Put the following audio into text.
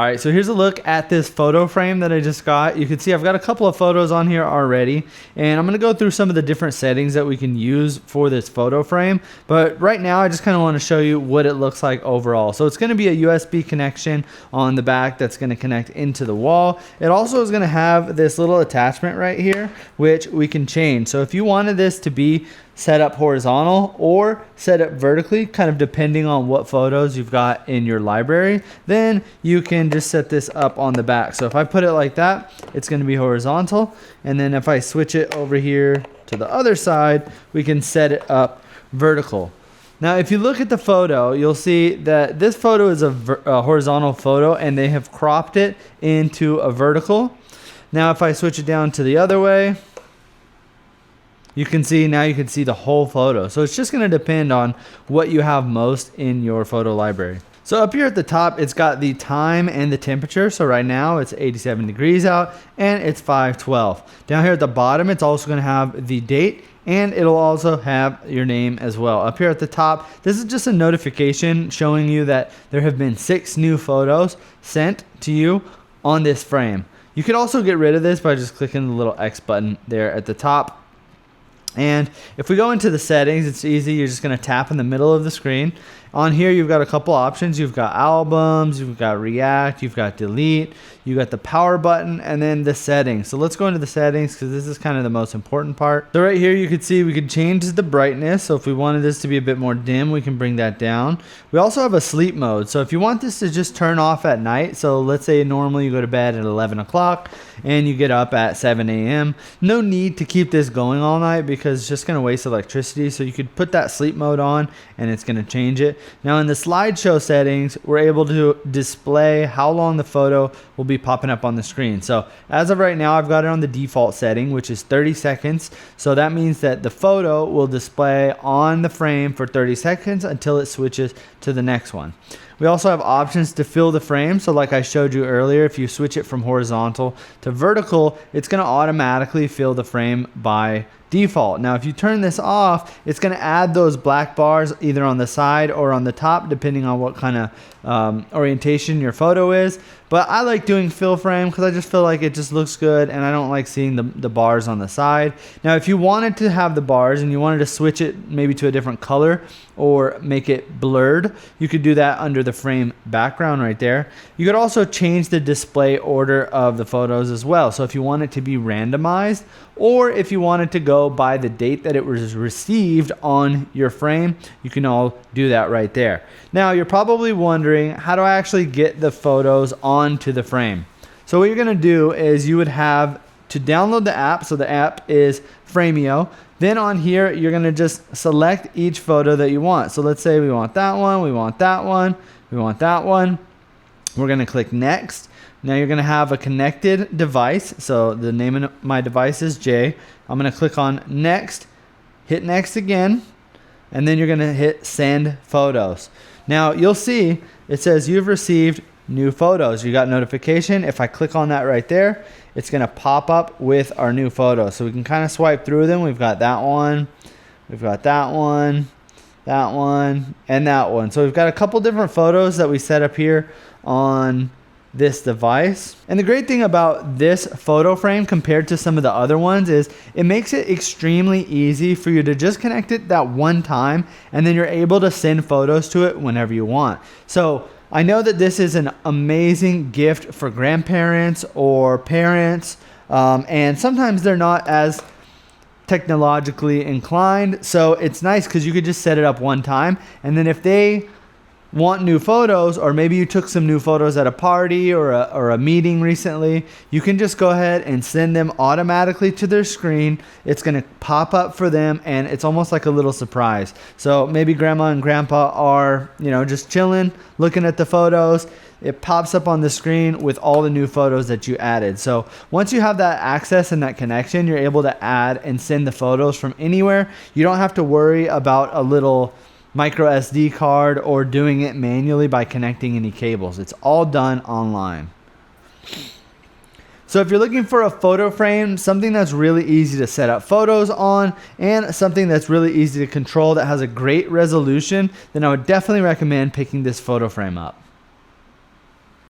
All right, so here's a look at this photo frame that I just got. You can see I've got a couple of photos on here already, and I'm gonna go through some of the different settings that we can use for this photo frame. But right now I just kind of want to show you what it looks like overall. So it's gonna be a USB connection on the back that's gonna connect into the wall. It also is gonna have this little attachment right here, which we can change. So if you wanted this to be set up horizontal or set up vertically, kind of depending on what photos you've got in your library, then you can just set this up on the back. So if I put it like that, it's going to be horizontal. And then if I switch it over here to the other side, we can set it up vertical. Now, if you look at the photo, you'll see that this photo is a horizontal photo, and they have cropped it into a vertical. Now, if I switch it down to the other way, you can see the whole photo. So it's just going to depend on what you have most in your photo library. So up here at the top, it's got the time and the temperature. So right now it's 87 degrees out and it's 5:12. Down here at the bottom, it's also going to have the date, and it'll also have your name as well. Up here at the top, this is just a notification showing you that there have been 6 new photos sent to you on this frame. You could also get rid of this by just clicking the little X button there at the top. And if we go into the settings, it's easy. You're just going to tap in the middle of the screen. On here, you've got a couple options. You've got albums, you've got react, you've got delete, you got the power button, and then the settings. So let's go into the settings because this is kind of the most important part. So right here, you can see we could change the brightness. So if we wanted this to be a bit more dim, we can bring that down. We also have a sleep mode. So if you want this to just turn off at night, so let's say normally you go to bed at 11 o'clock and you get up at 7 a.m. No need to keep this going all night because it's just going to waste electricity. So you could put that sleep mode on and it's going to change it. Now in the slideshow settings, we're able to display how long the photo will be popping up on the screen. So as of right now, I've got it on the default setting, which is 30 seconds. So that means that the photo will display on the frame for 30 seconds until it switches to the next one. We also have options to fill the frame. So like I showed you earlier, if you switch it from horizontal to vertical, it's going to automatically fill the frame by default. Now, if you turn this off, it's going to add those black bars either on the side or on the top, depending on what kind of orientation your photo is. But I like doing fill frame because I just feel like it just looks good, and I don't like seeing the bars on the side. Now, if you wanted to have the bars and you wanted to switch it maybe to a different color or make it blurred, you could do that under the frame background right there. You could also change the display order of the photos as well. So if you want it to be randomized, or if you wanted to go by the date that it was received on your frame, you can all do that right there. Now, you're probably wondering, how do I actually get the photos onto the frame? So what you're going to do is you would have to download the app. So the app is Frameo. Then on here, you're going to just select each photo that you want. So let's say we want that one, we want that one, we want that one. We're going to click next. Now you're going to have a connected device. So the name of my device is Jay. I'm going to click on next, hit next again, and then you're going to hit send photos. Now you'll see it says you've received new photos. You got notification. If I click on that right there, it's going to pop up with our new photos. So we can kind of swipe through them. We've got that one, we've got that one, that one, and that one. So we've got a couple different photos that we set up here on this device. And the great thing about this photo frame compared to some of the other ones is it makes it extremely easy for you to just connect it that one time, and then you're able to send photos to it whenever you want. So I know that this is an amazing gift for grandparents or parents, and sometimes they're not as technologically inclined. So it's nice because you could just set it up one time, and then if they want new photos, or maybe you took some new photos at a party or a meeting recently, you can just go ahead and send them automatically to their screen. It's going to pop up for them, and it's almost like a little surprise. So maybe grandma and grandpa are, just chilling, looking at the photos. It pops up on the screen with all the new photos that you added. So once you have that access and that connection, you're able to add and send the photos from anywhere. You don't have to worry about a little micro SD card or doing it manually by connecting any cables. It's all done online. So if you're looking for a photo frame, something that's really easy to set up photos on, and something that's really easy to control that has a great resolution, then I would definitely recommend picking this photo frame up.